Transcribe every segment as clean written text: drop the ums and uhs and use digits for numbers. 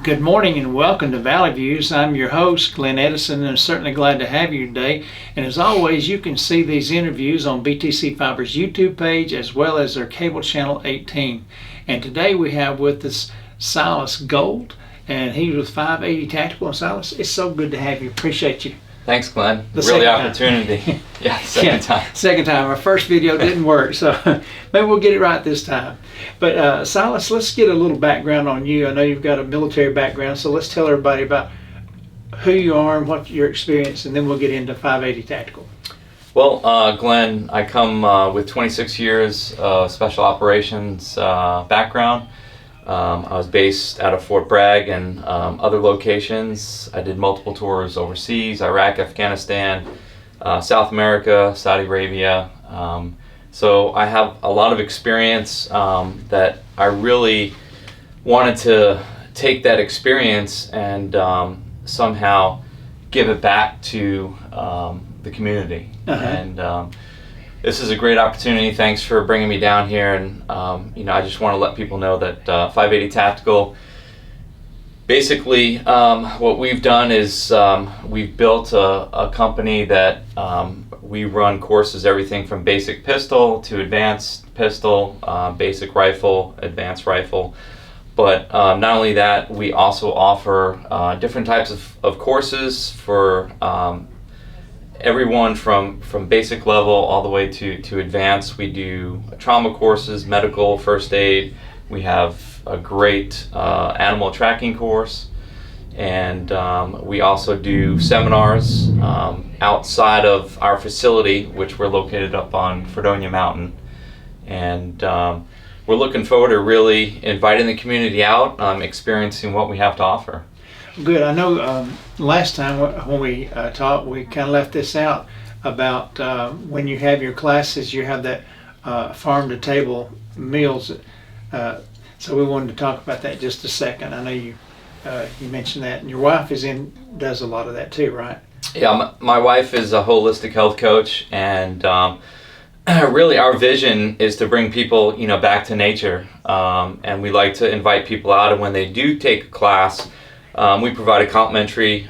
Good morning and welcome to Valley Views. I'm your host, Glenn Edison, and I'm certainly glad to have you today. And as always, you can see these interviews on BTC Fiber's YouTube page as well as their cable channel 18. And today we have with us Silas Gold, and he's with 580 Tactical. And Silas, it's so good to have you. Appreciate you. Thanks, Glenn. The really second opportunity. Yeah, second time. Second time. Our first video didn't work, so maybe we'll get it right this time. But Silas, let's get a little background on you. I know you've got a military background, so let's tell everybody about who you are and what your experience, and then we'll get into 580 Tactical. Well, Glenn, I come with 26 years special operations background. I was based out of Fort Bragg and other locations. I did multiple tours overseas, Iraq, Afghanistan, South America, Saudi Arabia. So I have a lot of experience that I really wanted to take that experience and somehow give it back to the community. And this is a great opportunity. Thanks for bringing me down here. And I just want to let people know that 580 Tactical, basically what we've done is we've built a company that we run courses, everything from basic pistol to advanced pistol, basic rifle, advanced rifle. But not only that, we also offer different types of courses for everyone from basic level all the way to advanced. We do trauma courses, medical, first aid. We have a great animal tracking course, and we also do seminars outside of our facility, which we're located up on Fredonia Mountain. And we're looking forward to really inviting the community out, experiencing what we have to offer. Good. I know last time when we talked, we kind of left this out about when you have your classes, you have that farm-to-table meals. So we wanted to talk about that just a second. I know you mentioned that, and your wife does a lot of that too, right? Yeah, my wife is a holistic health coach, and really our vision is to bring people, back to nature, and we like to invite people out, and when they do take a class, we provide a complimentary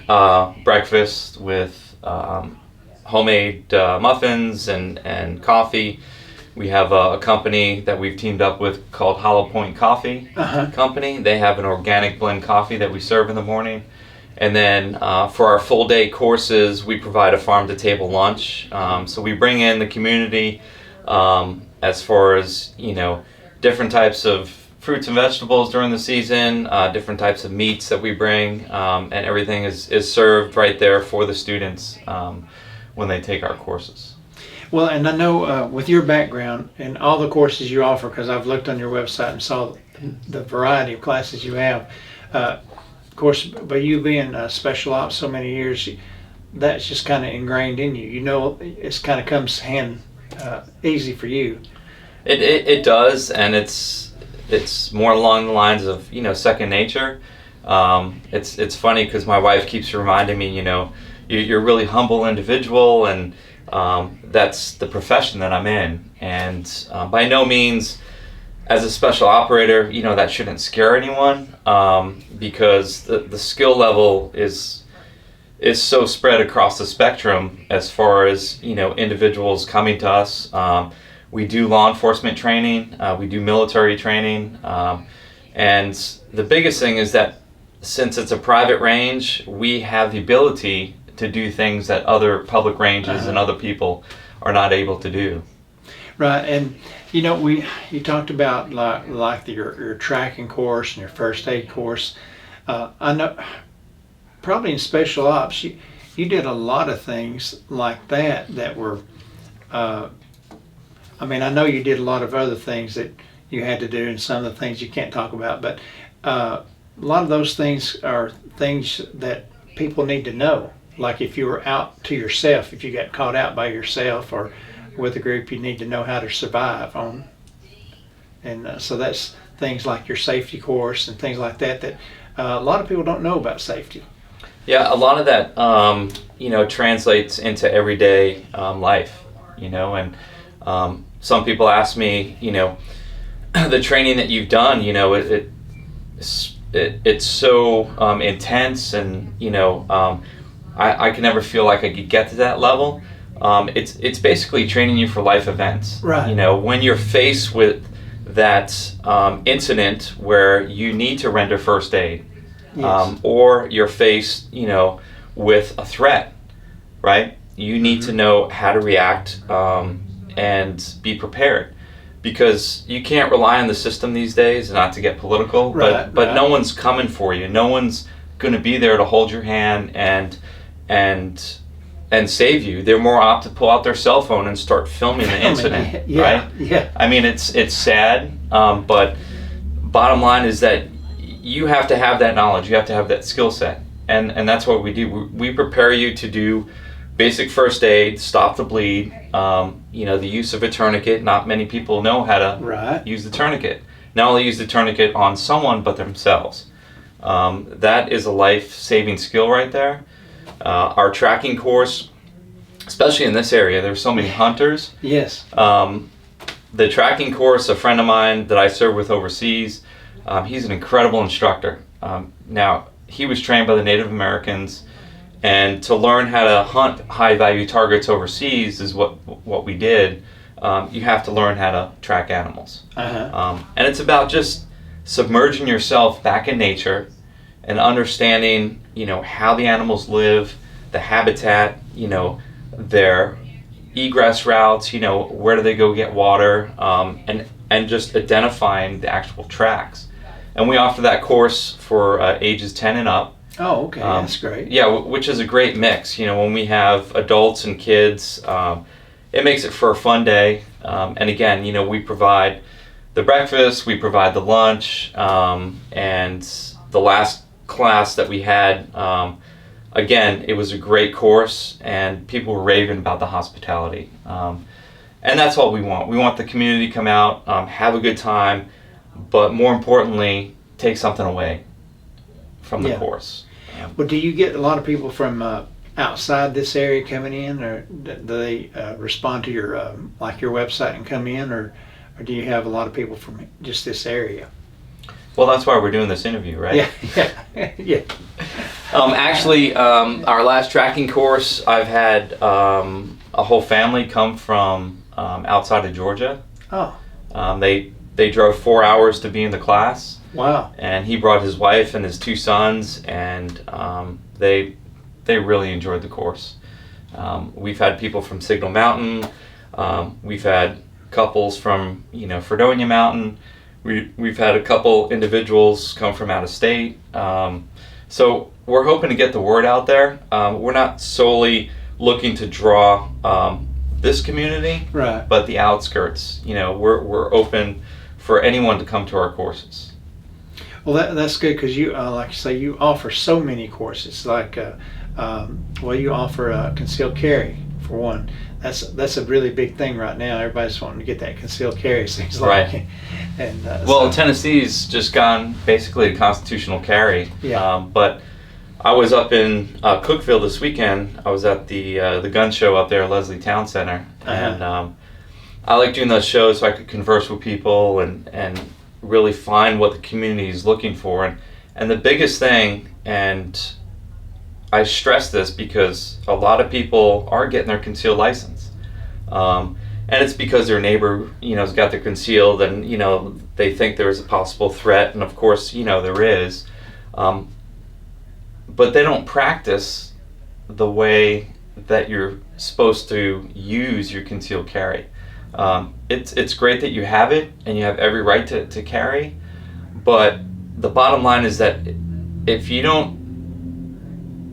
breakfast with homemade muffins and coffee. We have a company that we've teamed up with called Hollow Point Coffee Company. They have an organic blend coffee that we serve in the morning. And then for our full day courses, we provide a farm-to-table lunch. So we bring in the community as far as, different types of fruits and vegetables during the season, different types of meats that we bring, and everything is served right there for the students when they take our courses. Well, and I know with your background and all the courses you offer, because I've looked on your website and saw the variety of classes you have. Of course, by you being special ops so many years, that's just kind of ingrained in you. It's kind of comes easy for you. It does, and it's more along the lines of second nature. It's funny because my wife keeps reminding me, you're a really humble individual, and that's the profession that I'm in. And by no means, as a special operator, that shouldn't scare anyone, because the skill level is so spread across the spectrum as far as individuals coming to us. We do law enforcement training, we do military training, and the biggest thing is that since it's a private range, we have the ability to do things that other public ranges and other people are not able to do. Right, and you talked about like your tracking course and your first aid course. I know probably in special ops you did a lot of things like that were. I know you did a lot of other things that you had to do, and some of the things you can't talk about, but a lot of those things are things that people need to know. Like if you were out to yourself, if you got caught out by yourself or with a group, you need to know how to survive on. And so that's things like your safety course and things like that a lot of people don't know about safety. Yeah, a lot of that, translates into everyday life, and some people ask me, the training that you've done, it's so intense, and I can never feel like I could get to that level. It's basically training you for life events. Right. When you're faced with that incident where you need to render first aid, Yes. or you're faced, with a threat, right? You need to know how to react and be prepared, because you can't rely on the system these days. Not to get political, Right, but right. no one's coming for you. No one's going to be there to hold your hand and save you. They're more apt to pull out their cell phone and start filming the incident, Yeah, right? yeah. I mean, it's sad, but bottom line is that you have to have that knowledge. You have to have that skill set, and that's what we do. We prepare you to do basic first aid, stop the bleed. The use of a tourniquet. Not many people know how to Right. use the tourniquet. Not only use the tourniquet on someone, but themselves. That is a life-saving skill right there. Our tracking course, especially in this area, there's so many hunters. Yes. The tracking course, a friend of mine that I serve with overseas, he's an incredible instructor. Now, he was trained by the Native Americans, and to learn how to hunt high-value targets overseas is what we did. You have to learn how to track animals. Uh-huh. And it's about just submerging yourself back in nature and understanding, how the animals live, the habitat, their egress routes, where do they go get water, and just identifying the actual tracks. And we offer that course for ages 10 and up. Oh, okay. That's great. Yeah, which is a great mix. When we have adults and kids, it makes it for a fun day. And again, we provide the breakfast, we provide the lunch, and the last class that we had, again, it was a great course, and people were raving about the hospitality. And that's what we want. We want the community to come out, have a good time, but more importantly, take something away from the Yeah. course. Well, do you get a lot of people from outside this area coming in, or do they respond to your your website and come in, or do you have a lot of people from just this area? Well, that's why we're doing this interview, right? Yeah, yeah. Actually, our last tracking course, I've had a whole family come from outside of Georgia. Oh, They drove 4 hours to be in the class. wow. And he brought his wife and his 2 sons, and they really enjoyed the course. We've had people from Signal Mountain. We've had couples from Fredonia Mountain. We've had a couple individuals come from out of state. So we're hoping to get the word out there. We're not solely looking to draw this community, Right. but the outskirts. We're open for anyone to come to our courses. Well, that's good, because you, like you say, you offer so many courses. You offer concealed carry for one. That's a really big thing right now. Everybody's wanting to get that concealed carry, it seems like. Right. And Well, Tennessee's just gone basically to constitutional carry. Yeah. But I was up in Cookeville this weekend. I was at the gun show up there at Leslie Town Center, and I like doing those shows so I could converse with people and really find what the community is looking for. And the biggest thing, and I stress this because a lot of people are getting their concealed license. And it's because their neighbor, has got their concealed, and, they think there's a possible threat, and of course, there is. But they don't practice the way that you're supposed to use your concealed carry. It's great that you have it, and you have every right to carry, but the bottom line is that if you don't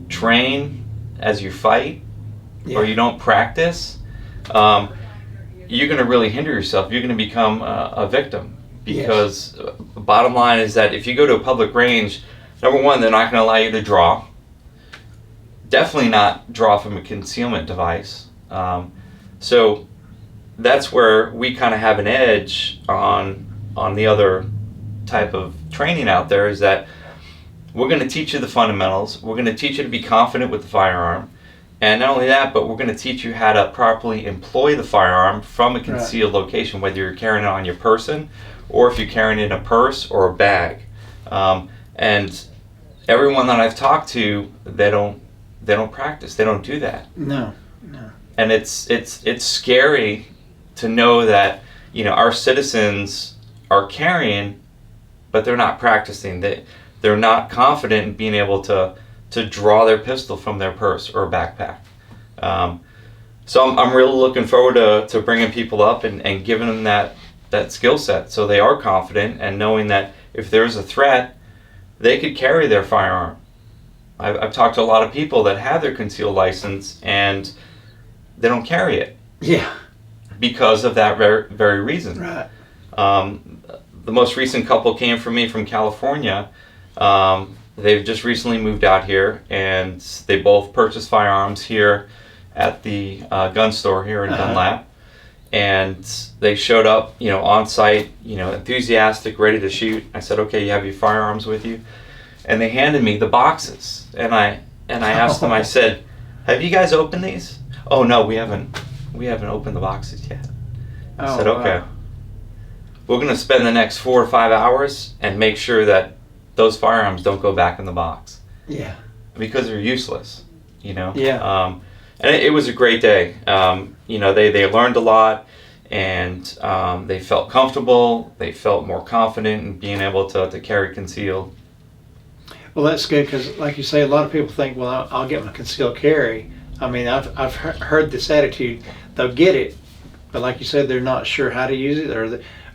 train as you fight, or you don't practice, you're going to really hinder yourself. You're going to become a victim, because bottom line is that if you go to a public range, number one, they're not going to allow you to draw. Definitely not draw from a concealment device. So that's where we kind of have an edge on the other type of training out there, is that we're going to teach you the fundamentals. We're going to teach you to be confident with the firearm. And not only that, but we're going to teach you how to properly employ the firearm from a concealed location, whether you're carrying it on your person or if you're carrying it in a purse or a bag. And everyone that I've talked to, they don't practice. They don't do that. No. And it's scary to know that, our citizens are carrying, but they're not practicing. They're not confident in being able to draw their pistol from their purse or backpack. So I'm really looking forward to bringing people up and giving them that skill set, so they are confident and knowing that if there's a threat, they could carry their firearm. I've talked to a lot of people that have their concealed license and they don't carry it. Yeah. Because of that very reason. Right. The most recent couple came from me from California. They've just recently moved out here, and they both purchased firearms here at the gun store here in Dunlap. And they showed up, on site, enthusiastic, ready to shoot. I said, "Okay, you have your firearms with you?" And they handed me the boxes, and I asked them. I said, "Have you guys opened these?" "Oh no, we haven't opened the boxes yet." I said, "Okay, we're gonna spend the next 4 or 5 hours and make sure that those firearms don't go back in the box." Yeah. Because they're useless, Yeah. And it was a great day. They learned a lot, and they felt comfortable. They felt more confident in being able to carry concealed. Well, that's good, because like you say, a lot of people think, well, I'll get my concealed carry. I mean, I've heard this attitude. They'll get it, but like you said, they're not sure how to use it,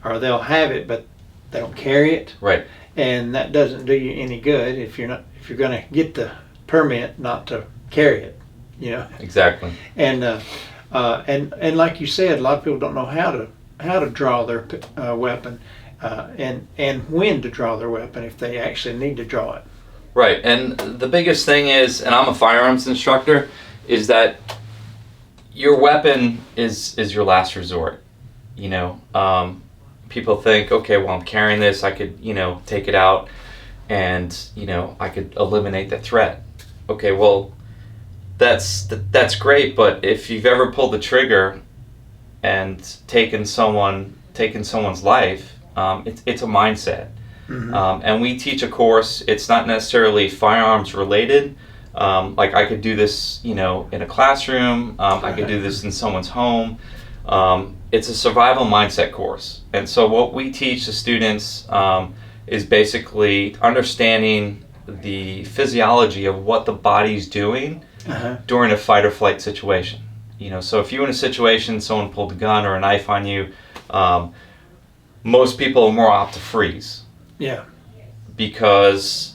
or they'll have it, but they don't carry it. Right. And that doesn't do you any good if you're going to get the permit not to carry it. Exactly. And like you said, a lot of people don't know how to draw their weapon, and when to draw their weapon if they actually need to draw it. Right. And the biggest thing is, and I'm a firearms instructor, is that your weapon is your last resort. People think, okay, well, I'm carrying this, I could, take it out, and I could eliminate the threat. Okay, well, that's great, but if you've ever pulled the trigger and taken someone's life, it's a mindset. Mm-hmm. And we teach a course. It's not necessarily firearms related. Like I could do this, in a classroom. I could do this in someone's home. It's a survival mindset course. And so what we teach the students is basically understanding the physiology of what the body's doing during a fight or flight situation. So if you're in a situation, someone pulled a gun or a knife on you, most people are more apt to freeze. Yeah. Because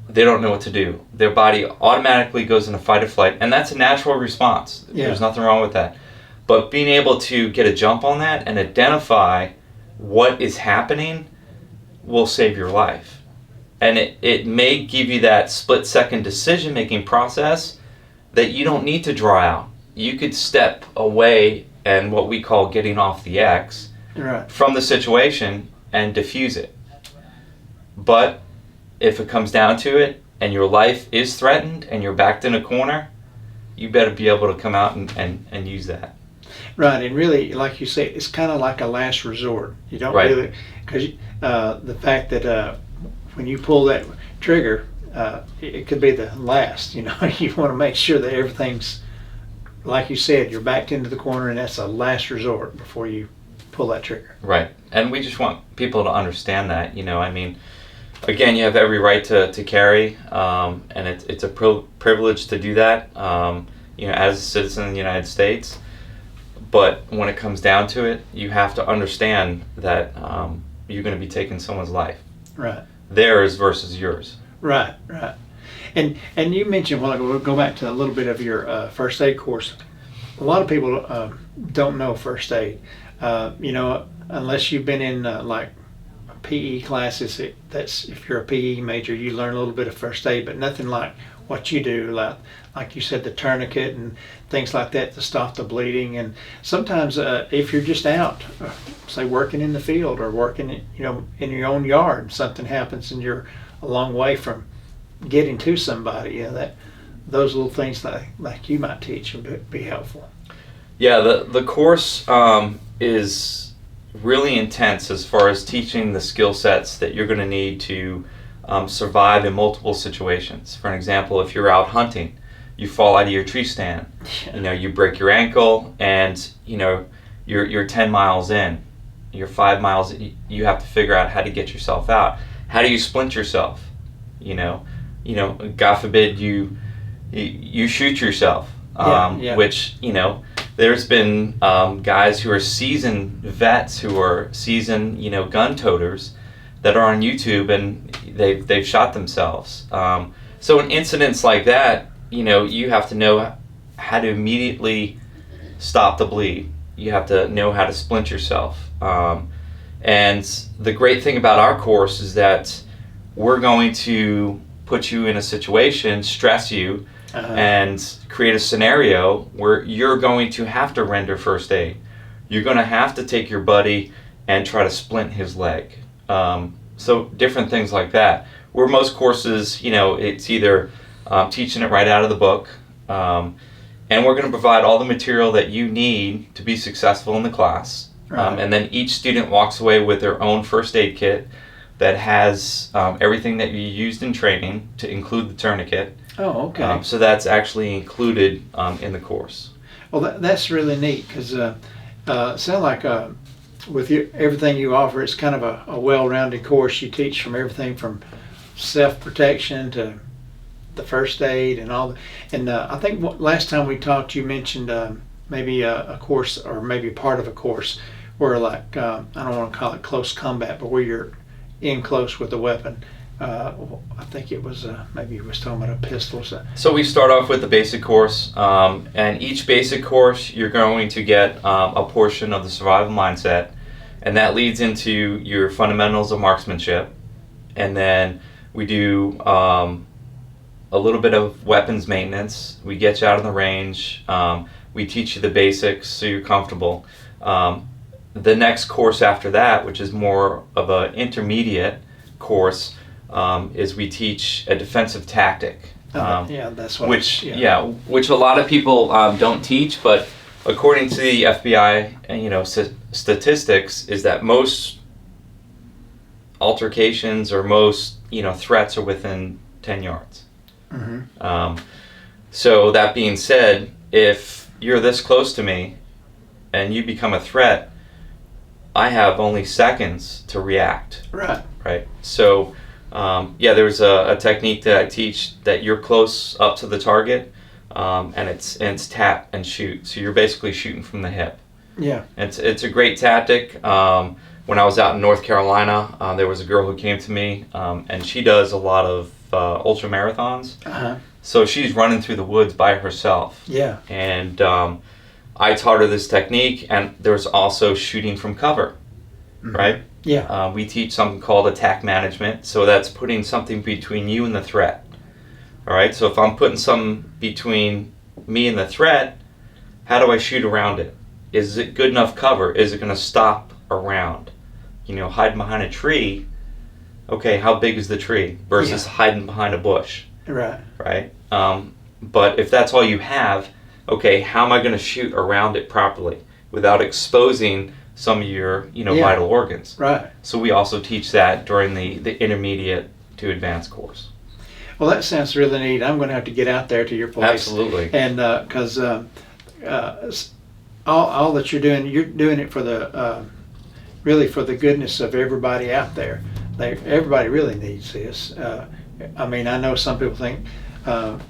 they don't know what to do. Their body automatically goes into fight or flight, and that's a natural response. Yeah. There's nothing wrong with that. But being able to get a jump on that and identify what is happening will save your life. And it may give you that split-second decision-making process that you don't need to draw out. You could step away and what we call getting off the X from the situation and diffuse it. But if it comes down to it and your life is threatened and you're backed in a corner, you better be able to come out and use that. Right, and really, like you say, it's kind of like a last resort. You don't really, because the fact that when you pull that trigger, it could be the last. You want to make sure that everything's, like you said, you're backed into the corner, and that's a last resort before you pull that trigger. Right, and we just want people to understand that. Again, you have every right to carry, and it's a privilege to do that, as a citizen of the United States. But when it comes down to it, you have to understand that you're going to be taking someone's life. Right. Theirs versus yours. Right. And you mentioned, well, we'll go back to a little bit of your first aid course. A lot of people don't know first aid. Unless you've been in like PE classes, that's if you're a PE major, you learn a little bit of first aid, but nothing like what you do, like you said, the tourniquet and things like that to stop the bleeding. And sometimes if you're just out, say working in the field or working in your own yard, something happens and you're a long way from getting to somebody, that those little things like you might teach would be helpful. Yeah, the course is really intense as far as teaching the skill sets that you're going to need to survive in multiple situations. For an example, if you're out hunting, you fall out of your tree stand, you break your ankle, and you're 10 miles in, you're 5 miles. You have to figure out how to get yourself out. How do you splint yourself? God forbid you shoot yourself. Which there's been guys who are seasoned vets, who are seasoned gun toters, that are on YouTube, and they've shot themselves. So in incidents like that, you have to know how to immediately stop the bleed. You have to know how to splint yourself. And the great thing about our course is that we're going to put you in a situation, stress you, and create a scenario where you're going to have to render first aid. You're going to have to take your buddy and try to splint his leg. So different things like that. Where most courses, it's either teaching it right out of the book, and we're going to provide all the material that you need to be successful in the class. Right. And then each student walks away with their own first aid kit that has everything that you used in training, to include the tourniquet. Oh, okay. So that's actually included in the course. Well, that's really neat, because sound like with everything you offer, it's kind of a well-rounded course. You teach from everything from self-protection to the first aid and all. And I think last time we talked, you mentioned maybe a course, or maybe part of a course where, like, I don't want to call it close combat, but where you're in close with a weapon. I think it was maybe you was talking about a pistol. So we start off with the basic course, and each basic course you're going to get a portion of the survival mindset, and that leads into your fundamentals of marksmanship. And then we do a little bit of weapons maintenance. We get you out on the range. We teach you the basics so you're comfortable. The next course after that, which is more of an intermediate course, is we teach a defensive tactic. That's what. Which a lot of people don't teach, but according to the FBI, statistics, is that most altercations or most threats are within 10 yards. Mm-hmm. So that being said, if you're this close to me and you become a threat, I have only seconds to react. Right. So, there's a technique that I teach that you're close up to the target, and it's tap and shoot. So you're basically shooting from the hip. Yeah. It's a great tactic. When I was out in North Carolina, there was a girl who came to me, and she does a lot of ultra marathons. So she's running through the woods by herself. Yeah. And I taught her this technique, and there's also shooting from cover, right? Yeah. We teach something called attack management, so that's putting something between you and the threat. All right, so if I'm putting something between me and the threat, how do I shoot around it? Is it good enough cover? Is it going to stop around? Hiding behind a tree, okay, how big is the tree versus hiding behind a bush? Right? But if that's all you have, okay, how am I going to shoot around it properly without exposing some of your, vital organs? Right. So we also teach that during the intermediate to advanced course. Well, that sounds really neat. I'm going to have to get out there to your place. Absolutely. And because all that you're doing it for the really for the goodness of everybody out there. Everybody really needs this. I know some people think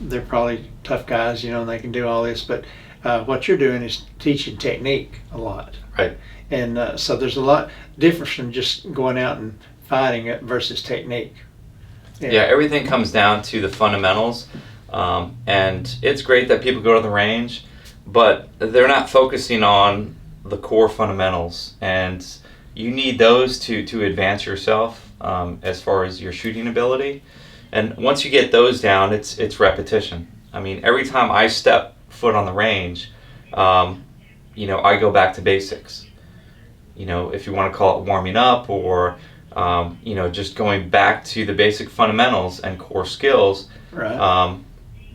they're probably tough guys, and they can do all this, but what you're doing is teaching technique a lot. Right. And so there's a lot difference from just going out and fighting it versus technique. Yeah, everything comes down to the fundamentals, and it's great that people go to the range, but they're not focusing on the core fundamentals, and you need those to advance yourself as far as your shooting ability. And once you get those down, it's repetition. Every time I step foot on the range, I go back to basics. If you want to call it warming up, or just going back to the basic fundamentals and core skills. Right.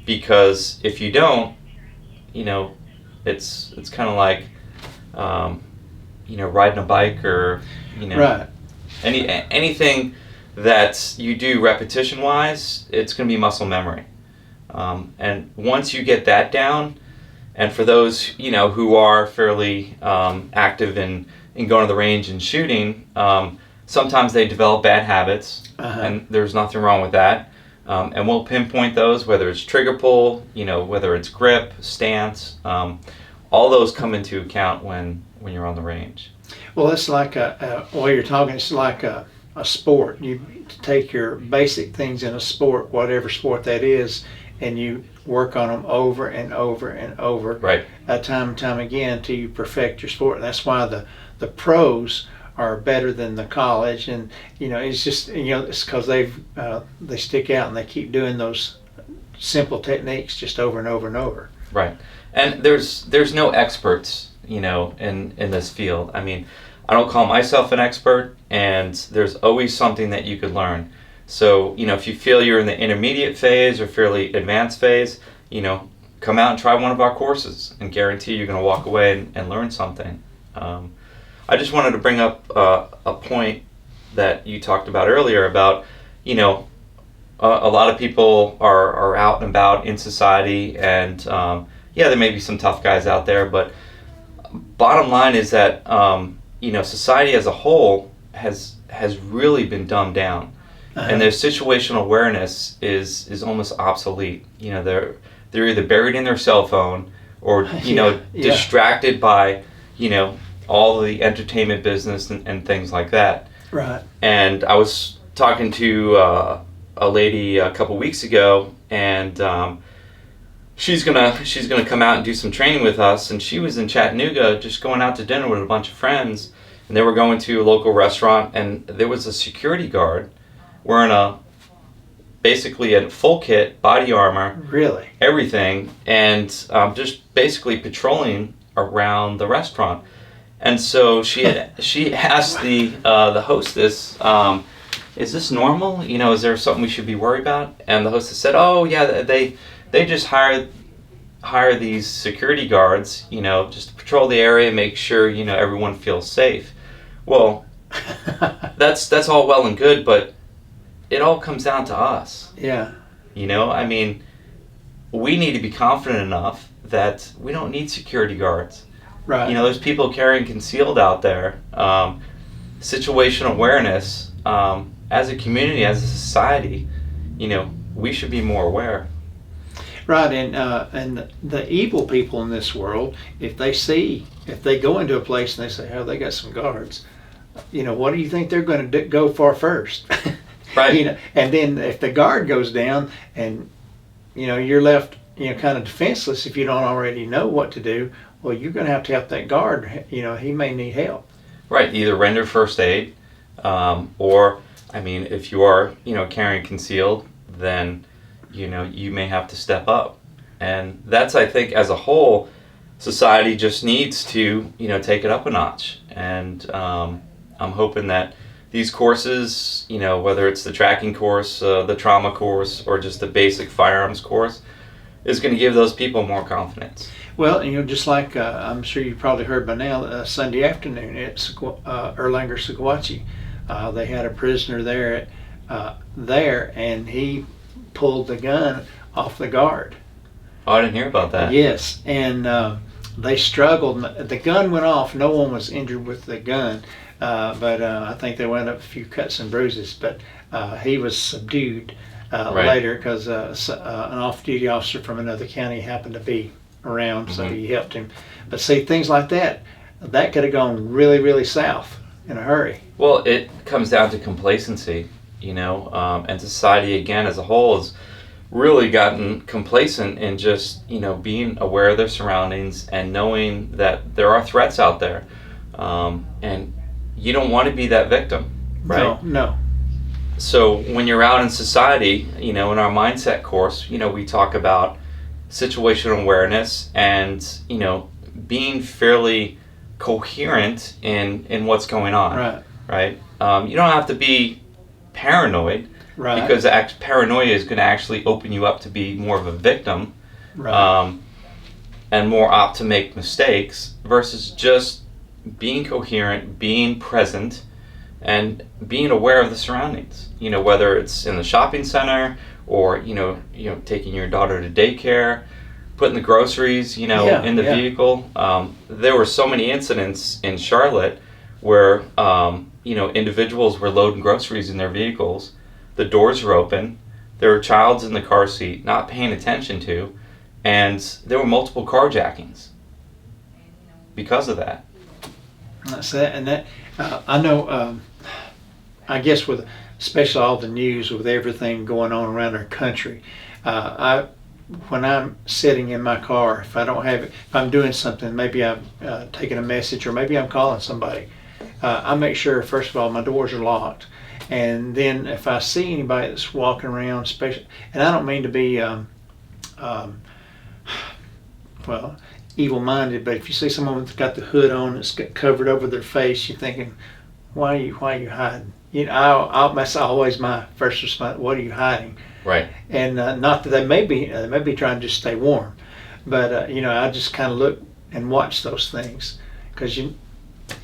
Because if you don't, it's kind of like riding a bike, or right. anything that you do repetition-wise, it's going to be muscle memory. And once you get that down, and for those who are fairly active in going to the range and shooting, sometimes they develop bad habits, and there's nothing wrong with that. And we'll pinpoint those, whether it's trigger pull, whether it's grip, stance. All those come into account when you're on the range. Well, it's like while you're talking, it's like a sport. You take your basic things in a sport, whatever sport that is, and you work on them over and over and over, right, time and time again until you perfect your sport. And that's why the pros are better than the college, and it's just it's because they stick out and they keep doing those simple techniques just over and over and over. Right, and there's no experts in this field. I mean, I don't call myself an expert, and there's always something that you could learn. So if you feel you're in the intermediate phase or fairly advanced phase, come out and try one of our courses, and guarantee you're going to walk away and learn something. I just wanted to bring up a point that you talked about earlier about, a lot of people are out and about in society, and there may be some tough guys out there, but bottom line is that society as a whole has really been dumbed down, and their situational awareness is almost obsolete. They're either buried in their cell phone or distracted by all the entertainment business and things like that. Right. And I was talking to a lady a couple weeks ago, and she's gonna come out and do some training with us. And she was in Chattanooga, just going out to dinner with a bunch of friends, and they were going to a local restaurant, and there was a security guard wearing basically a full kit, body armor, really, everything, and just basically patrolling around the restaurant. And so she asked the hostess, "Is this normal? Is there something we should be worried about?" And the hostess said, "Oh yeah, they just hire these security guards, just to patrol the area, make sure everyone feels safe." Well, that's all well and good, but it all comes down to us. Yeah. I mean, we need to be confident enough that we don't need security guards. Right. There's people carrying concealed out there. Situational awareness, as a community, as a society, we should be more aware. Right, and the evil people in this world, if they go into a place and they say, "Oh, they got some guards," what do you think they're going to go for first? Right. And then if the guard goes down, and you're left kind of defenseless if you don't already know what to do. Well, you're going to have to help that guard. He may need help. Right. Either render first aid, or if you are carrying concealed, then you may have to step up. And that's, I think, as a whole, society just needs to take it up a notch. And I'm hoping that these courses, whether it's the tracking course, the trauma course, or just the basic firearms course, is going to give those people more confidence. Well, just like I'm sure you've probably heard by now, Sunday afternoon at Erlanger, Sequatchie, they had a prisoner there, and he pulled the gun off the guard. Oh, I didn't hear about that. Yes, and they struggled. The gun went off. No one was injured with the gun, but I think they went up a few cuts and bruises. But he was subdued later because an off-duty officer from another county happened to be around, so he helped him. But see, things like that could have gone really, really south in a hurry. Well, it comes down to complacency, and society again as a whole has really gotten complacent in just being aware of their surroundings and knowing that there are threats out there, and you don't want to be that victim, right? No. So when you're out in society, in our mindset course, we talk about situational awareness and being fairly coherent in what's going on. Right. You don't have to be paranoid, because paranoia is going to actually open you up to be more of a victim, and more apt to make mistakes, versus just being coherent, being present, and being aware of the surroundings. Whether it's in the shopping center or taking your daughter to daycare, putting the groceries in the vehicle. There were so many incidents in Charlotte where individuals were loading groceries in their vehicles. The doors were open. There were childs in the car seat not paying attention to, and there were multiple carjackings because of that. That's that, and that I know. I guess with especially all the news with everything going on around our country, when I'm sitting in my car, if I don't have it, if I'm doing something, maybe I'm taking a message or maybe I'm calling somebody, I make sure first of all my doors are locked, and then if I see anybody that's walking around, especially, and I don't mean to be well, evil-minded, but if you see someone that's got the hood on, that's got covered over their face, you're thinking, why are you hiding? That's always my first response. What are you hiding? Right. And not that they may be trying to just stay warm, but I just kind of look and watch those things because you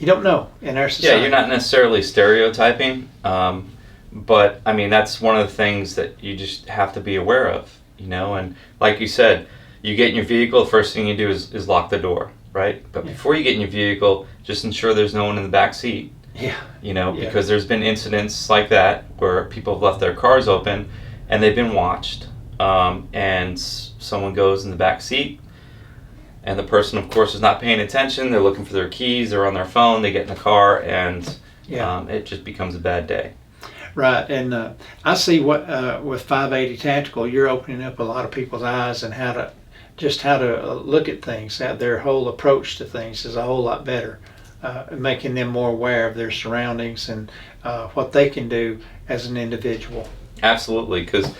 don't know in our society. Yeah, you're not necessarily stereotyping, but I mean that's one of the things that you just have to be aware of, And like you said, you get in your vehicle, the first thing you do is lock the door, right? But before you get in your vehicle, just ensure there's no one in the back seat. Yeah. Because there's been incidents like that where people have left their cars open and they've been watched, and someone goes in the back seat, and the person, of course, is not paying attention. They're looking for their keys. They're on their phone. They get in the car, and it just becomes a bad day. Right, and I see what with 580 Tactical, you're opening up a lot of people's eyes and how to look at things. Their whole approach to things is a whole lot better, making them more aware of their surroundings and what they can do as an individual. Absolutely, because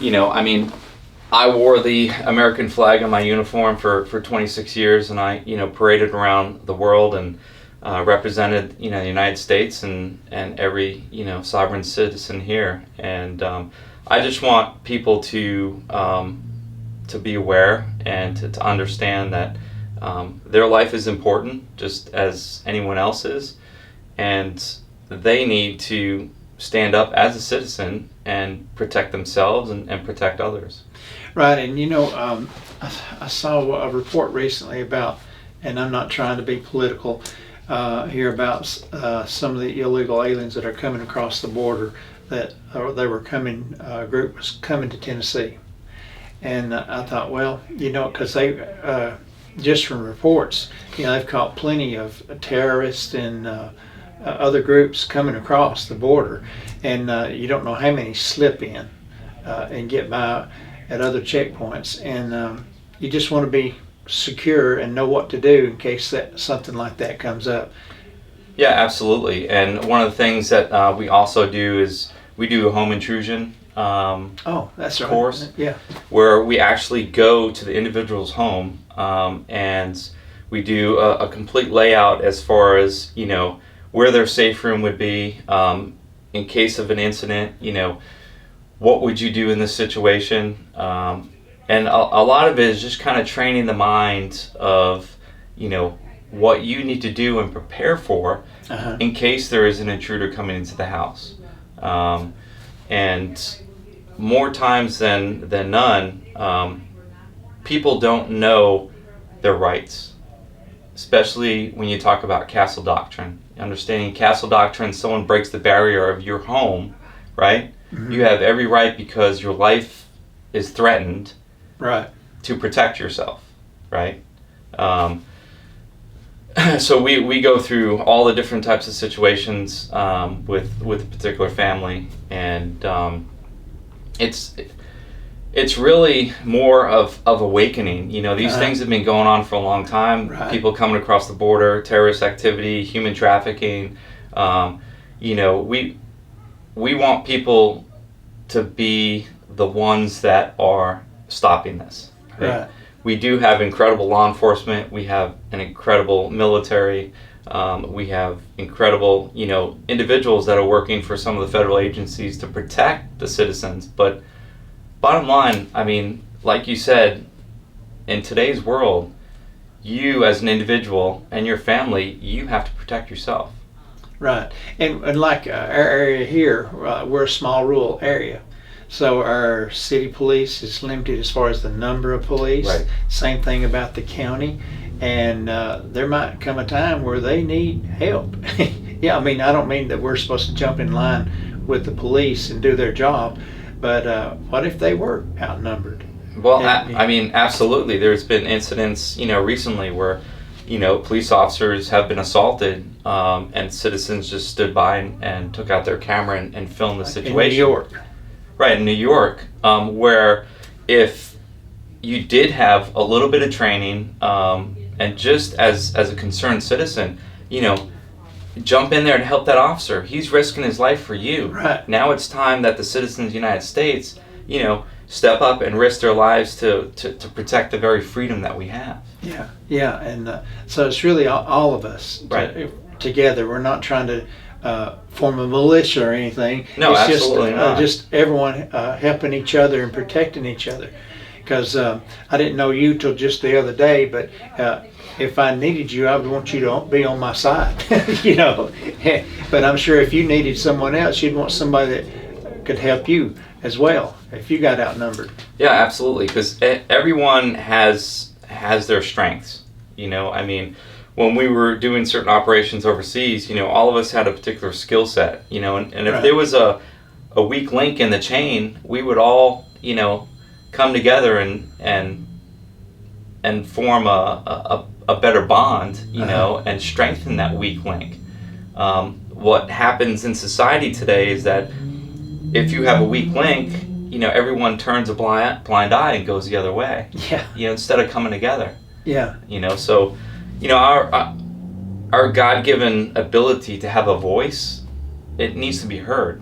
I wore the American flag on my uniform for 26 years, and I paraded around the world and represented the United States and every sovereign citizen here, and I just want people to be aware and to understand that their life is important just as anyone else's, and they need to stand up as a citizen and protect themselves and protect others. Right, and I saw a report recently about, and I'm not trying to be political here, about some of the illegal aliens that are coming across the border. That a group was coming to Tennessee, and I thought, well, because they just from reports, they've caught plenty of terrorists and other groups coming across the border, and you don't know how many slip in and get by at other checkpoints, and you just want to be secure and know what to do in case something like that comes up. Yeah, absolutely. And one of the things that we also do is we do a home intrusion that's right. course, yeah, where we actually go to the individual's home, and we do a complete layout as far as where their safe room would be in case of an incident. What would you do in this situation? And a lot of it is just kind of training the mind of, what you need to do and prepare for in case there is an intruder coming into the house. And more times than none, people don't know their rights, especially when you talk about castle doctrine. Understanding castle doctrine, someone breaks the barrier of your home, right? Mm-hmm. You have every right because your life is threatened, right, to protect yourself, right? So we go through all the different types of situations with a particular family, and it's really more of awakening. These things have been going on for a long time. Right. People coming across the border, terrorist activity, human trafficking. We want people to be the ones that are stopping this. Right? We do have incredible law enforcement. We have an incredible military. We have incredible, individuals that are working for some of the federal agencies to protect the citizens. But bottom line, like you said, in today's world, you as an individual and your family, you have to protect yourself. Right. And like our area here, we're a small rural area. So our city police is limited as far as the number of police. Right. Same thing about the county. And there might come a time where they need help. Yeah, I mean, I don't mean that we're supposed to jump in line with the police and do their job, but what if they were outnumbered? Well, And- I mean, absolutely. There's been incidents, recently where, police officers have been assaulted, and citizens just stood by and took out their camera and filmed the situation. In New York. Right, in New York, where if you did have a little bit of training, and just as a concerned citizen, jump in there and help that officer. He's risking his life for you. Right. Now it's time that the citizens of the United States, step up and risk their lives to protect the very freedom that we have. Yeah, yeah, and so it's really all of us Right. together. We're not trying to form a militia or anything. No, it's absolutely not. just everyone helping each other and protecting each other. Because I didn't know you till just the other day, but if I needed you, I would want you to be on my side. But I'm sure if you needed someone else, you'd want somebody that could help you as well if you got outnumbered. Yeah, absolutely. Because everyone has their strengths. I mean, when we were doing certain operations overseas, all of us had a particular skill set. And if Right. there was a weak link in the chain, we would all, come together and form a better bond, and strengthen that weak link. What happens in society today is that if you have a weak link, everyone turns a blind eye and goes the other way. Yeah, Instead of coming together. yeah, So, our God-given ability to have a voice, it needs to be heard,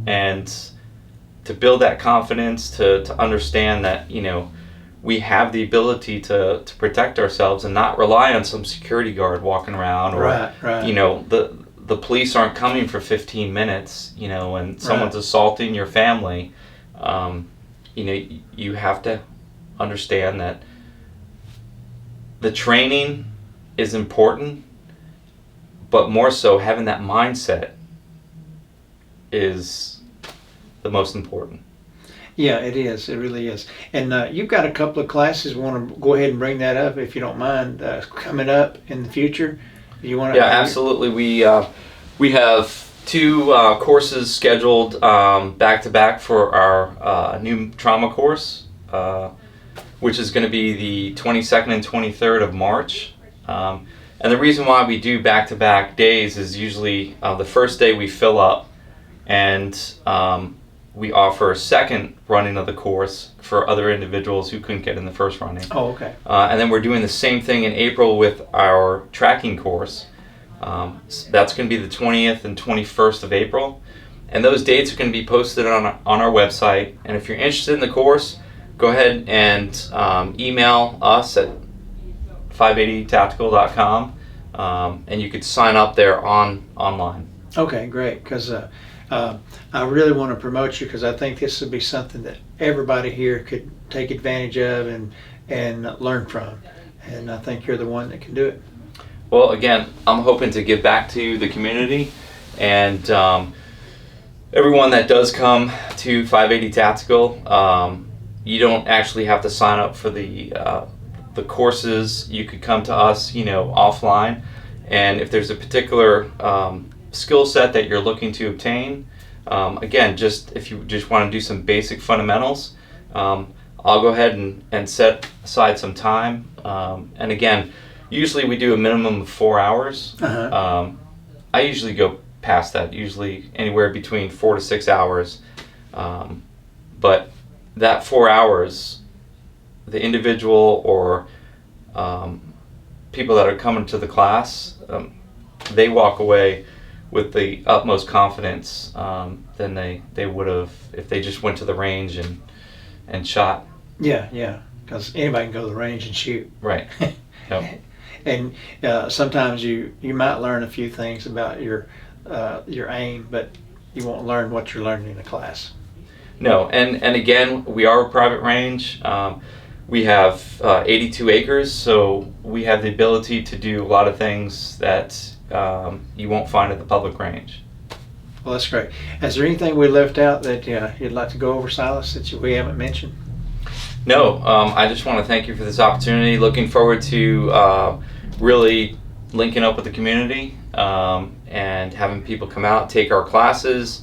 and to build that confidence, to understand that we have the ability to protect ourselves and not rely on some security guard walking around, or right. the police aren't coming for 15 minutes, when someone's Right. assaulting your family. You have to understand that the training is important, but more so having that mindset is the most important. Yeah, it is. It really is. And you've got a couple of classes. Want to go ahead and bring that up if you don't mind, coming up in the future? You want to? Yeah, absolutely. We have two courses scheduled back to back for our new trauma course, which is going to be the 22nd and 23rd of March. And the reason why we do back to back days is usually the first day we fill up, and we offer a second running of the course for other individuals who couldn't get in the first running. Oh, okay. And then we're doing the same thing in April with our tracking course. That's going to be the 20th and 21st of April. And those dates are going to be posted on our website. And if you're interested in the course, go ahead and email us at 580tactical.com, and you could sign up there online. Okay, great. Because I really want to promote you, because I think this would be something that everybody here could take advantage of and learn from. And I think you're the one that can do it. Well, again, I'm hoping to give back to the community, and everyone that does come to 580 Tactical, you don't actually have to sign up for the courses. You could come to us, offline, and if there's a particular skill set that you're looking to obtain, again, if you just want to do some basic fundamentals, I'll go ahead and set aside some time. And again, usually we do a minimum of 4 hours. Uh-huh. I usually go past that, usually anywhere between 4 to 6 hours. But that 4 hours, the individual or people that are coming to the class, they walk away with the utmost confidence than they would have if they just went to the range and shot. Yeah, because anybody can go to the range and shoot. Right. Yep. And sometimes you might learn a few things about your aim, but you won't learn what you're learning in a class. No, and again, we are a private range. We have 82 acres, so we have the ability to do a lot of things that you won't find at the public range. Well, that's great. Is there anything we left out that you'd like to go over, Silas, that we haven't mentioned? No, I just want to thank you for this opportunity. Looking forward to really linking up with the community and having people come out, take our classes.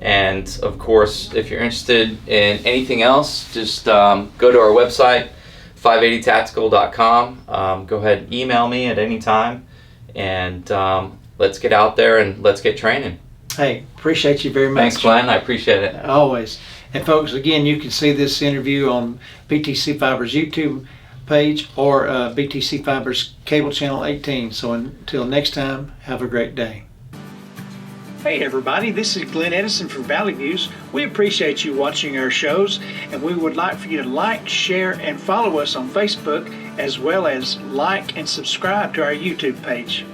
And of course, if you're interested in anything else, just go to our website, 580tactical.com. Go ahead and email me at any time, and let's get out there and let's get training. Hey, appreciate you very much. Thanks, Glenn. I appreciate it. Always. And folks, again, you can see this interview on BTC Fiber's YouTube page or BTC Fiber's cable channel 18. So until next time, have a great day. Hey everybody, this is Glenn Edison from Valley Views. We appreciate you watching our shows, and we would like for you to like, share, and follow us on Facebook, as well as like and subscribe to our YouTube page.